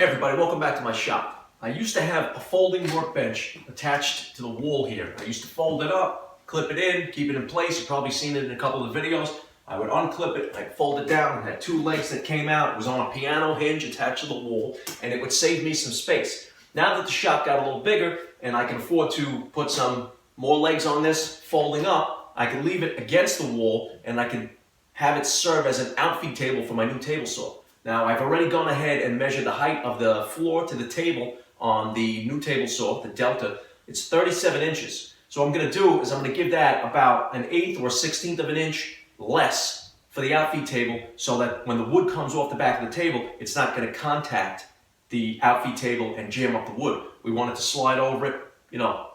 Hey everybody, welcome back to my shop. I used to have a folding workbench attached to the wall here. I used to fold it up, clip it in, keep it in place. You've probably seen it in a couple of videos. I would unclip it, I'd fold it down, it had two legs that came out. It was on a piano hinge attached to the wall, and it would save me some space. Now that the shop got a little bigger and I can afford to put some more legs on this folding up, I can leave it against the wall and I can have it serve as an outfeed table for my new table saw. Now I've already gone ahead and measured the height of the floor to the table on the new table saw, the Delta. It's 37 inches. So what I'm going to do is I'm going to give that about an 1/8 or 1/16 of an inch less for the outfeed table so that when the wood comes off the back of the table, it's not going to contact the outfeed table and jam up the wood. We want it to slide over it,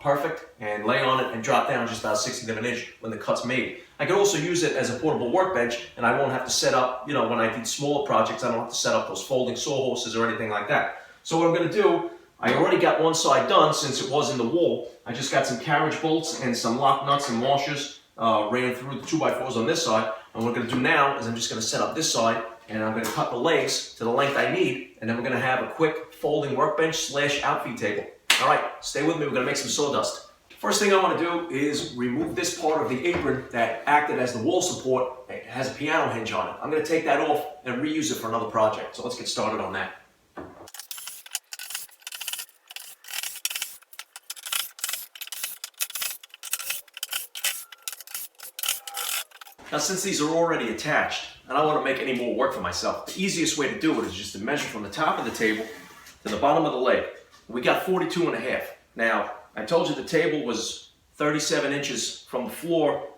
perfect, and lay on it and drop down just about 1/16 of an inch when the cut's made. I could also use it as a portable workbench, and I won't have to set up, when I did smaller projects, I don't have to set up those folding sawhorses or anything like that. So what I'm going to do, I already got one side done since it was in the wall. I just got some carriage bolts and some lock nuts and washers ran through the 2x4s on this side. And what I'm going to do now is I'm just going to set up this side, and I'm going to cut the legs to the length I need, and then we're going to have a quick folding workbench / outfeed table. All right, stay with me, we're going to make some sawdust. First thing I want to do is remove this part of the apron that acted as the wall support. It has a piano hinge on it. I'm going to take that off and reuse it for another project. So let's get started on that. Now since these are already attached, I don't want to make any more work for myself. The easiest way to do it is just to measure from the top of the table to the bottom of the leg. We got 42.5. Now, I told you the table was 37 inches from the floor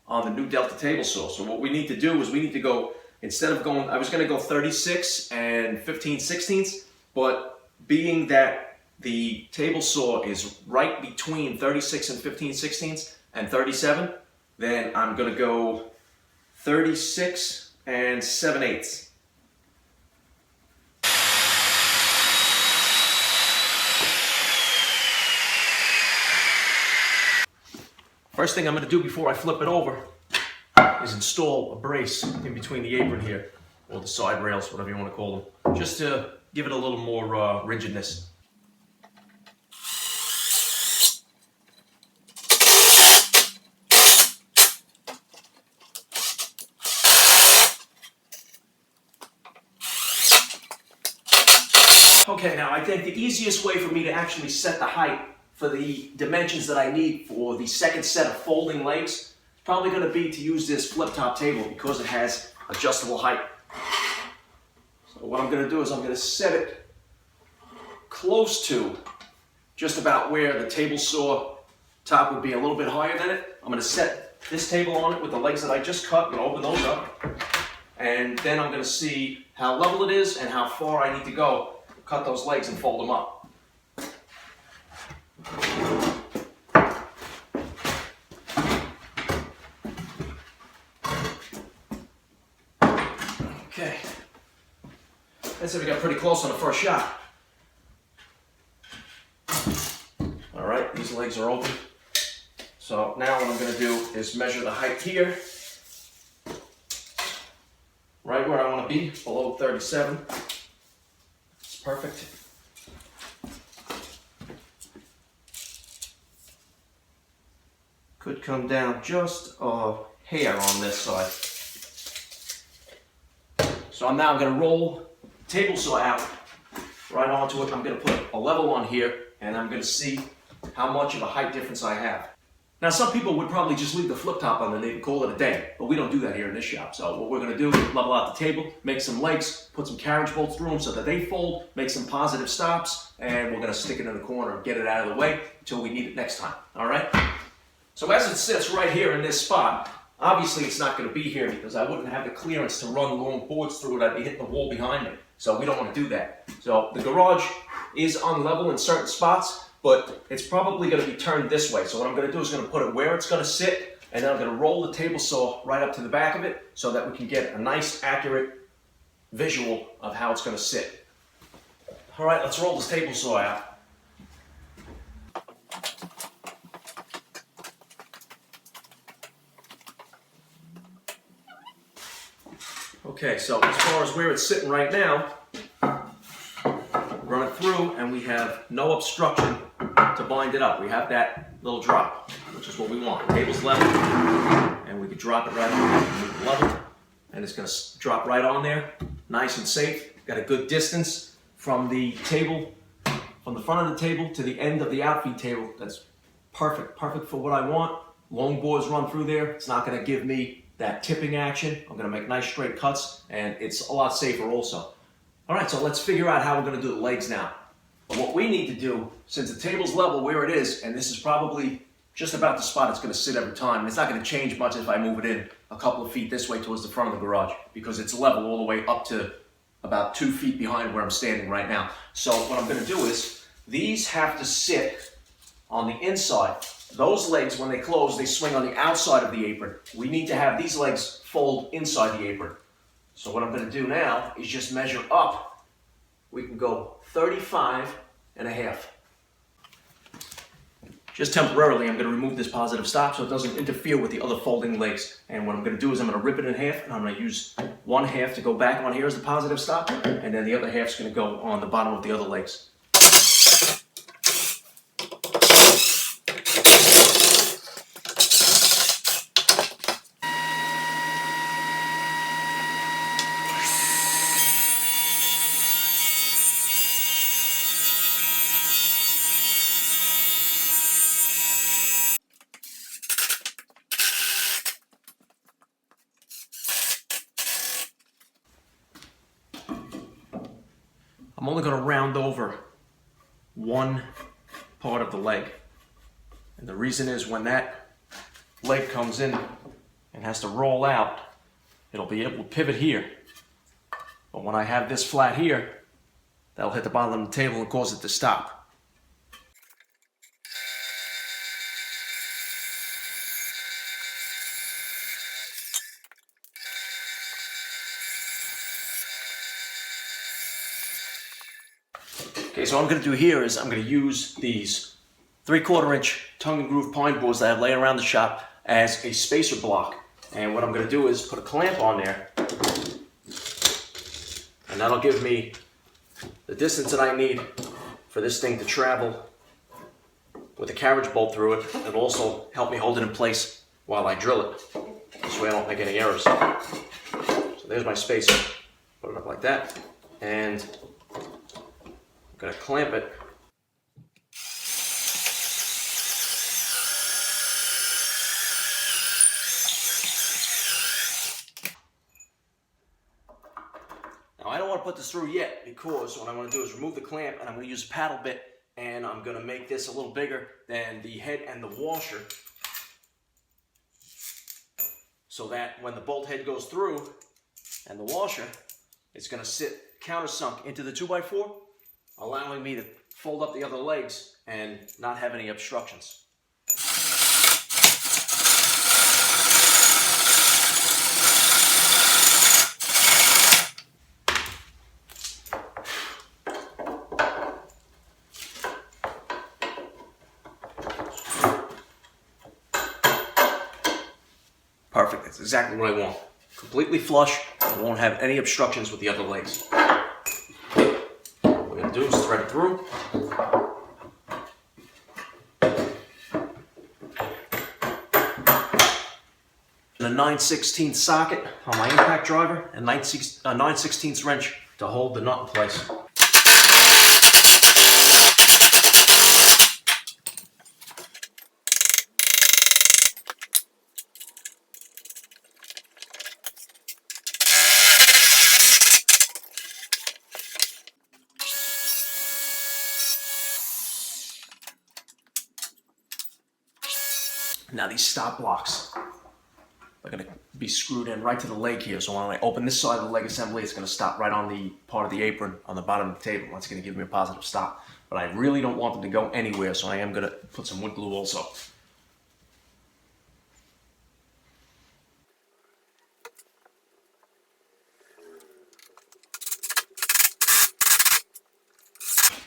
on the new Delta table saw. So what we need to do is we need to go, instead of going, I was going to go 36 and 15/16, but being that the table saw is right between 36 and 15/16 and 37, then I'm going to go 36 and 7/8. First thing I'm going to do before I flip it over is install a brace in between the apron here, or the side rails, whatever you want to call them, just to give it a little more rigidness. Okay, now I think the easiest way for me to actually set the height for the dimensions that I need for the second set of folding legs is probably going to be to use this flip-top table because it has adjustable height. So what I'm going to do is I'm going to set it close to just about where the table saw top would be, a little bit higher than it. I'm going to set this table on it with the legs that I just cut and open those up. And then I'm going to see how level it is and how far I need to go. Cut those legs and fold them up. Okay, let's say we got pretty close on the first shot. All right, these legs are open. So now what I'm going to do is measure the height here, right where I want to be, below 37. It's perfect. Could come down just a hair on this side. So now I'm going to roll the table saw out right onto it. I'm going to put a level on here and I'm going to see how much of a height difference I have. Now some people would probably just leave the flip top underneath and call it a day, but we don't do that here in this shop. So what we're going to do is level out the table, make some legs, put some carriage bolts through them so that they fold, make some positive stops, and we're going to stick it in the corner and get it out of the way until we need it next time. All right? So as it sits right here in this spot, obviously it's not going to be here because I wouldn't have the clearance to run long boards through it. I'd be hitting the wall behind me. So we don't want to do that. So the garage is unlevel in certain spots, but it's probably going to be turned this way. So what I'm going to do is going to put it where it's going to sit, and then I'm going to roll the table saw right up to the back of it so that we can get a nice, accurate visual of how it's going to sit. All right, let's roll this table saw out. Okay, so as far as where it's sitting right now, through and we have no obstruction to bind it up. We have that little drop, which is what we want. The table's level, and we can drop it right on there. Move the level, and it's going to drop right on there, nice and safe. Got a good distance from the table, from the front of the table to the end of the outfeed table. That's perfect for what I want. Long boards run through there. It's not going to give me that tipping action. I'm going to make nice straight cuts, and it's a lot safer also. All right, so let's figure out how we're going to do the legs now. What we need to do, since the table's level where it is, and this is probably just about the spot it's going to sit every time, and it's not going to change much if I move it in a couple of feet this way towards the front of the garage, because it's level all the way up to about 2 feet behind where I'm standing right now. So what I'm going to do is, these have to sit on the inside. Those legs, when they close, they swing on the outside of the apron. We need to have these legs fold inside the apron. So what I'm going to do now is just measure up. We can go 35.5. Just temporarily, I'm going to remove this positive stop so it doesn't interfere with the other folding legs. And what I'm going to do is I'm going to rip it in half, and I'm going to use one half to go back on here as the positive stop, and then the other half's going to go on the bottom of the other legs. I'm only going to round over one part of the leg. And the reason is when that leg comes in and has to roll out, it'll be able to pivot here. But when I have this flat here, that'll hit the bottom of the table and cause it to stop. Okay, so what I'm going to do here is I'm going to use these 3/4 inch tongue and groove pine boards that I have laying around the shop as a spacer block. And what I'm going to do is put a clamp on there, and that'll give me the distance that I need for this thing to travel with a carriage bolt through it, and also help me hold it in place while I drill it. This way I don't make any errors. So there's my spacer. Put it up like that, and I'm going to clamp it. Now I don't want to put this through yet, because what I'm going to do is remove the clamp, and I'm going to use a paddle bit, and I'm going to make this a little bigger than the head and the washer, so that when the bolt head goes through and the washer, it's going to sit countersunk into the 2x4, allowing me to fold up the other legs and not have any obstructions. Perfect, that's exactly what I want. Completely flush, I won't have any obstructions with the other legs. What we're going to do is thread it through. And a 9/16 socket on my impact driver, and 9/16 wrench to hold the nut in place. Now these stop blocks are going to be screwed in right to the leg here, so when I open this side of the leg assembly, it's going to stop right on the part of the apron on the bottom of the table. That's going to give me a positive stop. But I really don't want them to go anywhere, so I am going to put some wood glue also.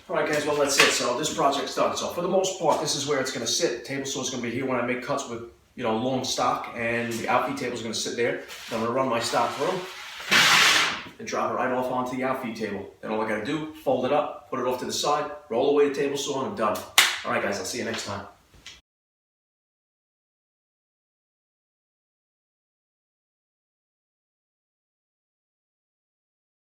Alright guys, well that's it. So this project's done. So for the most part, this is where it's going to sit. The table saw is going to be here when I make cuts with, you know, long stock, and the outfeed table is going to sit there. So I'm going to run my stock through. and drop it right off onto the outfeed table. Then all I gotta do, fold it up, put it off to the side, roll away the table saw, and I'm done. All right, guys, I'll see you next time.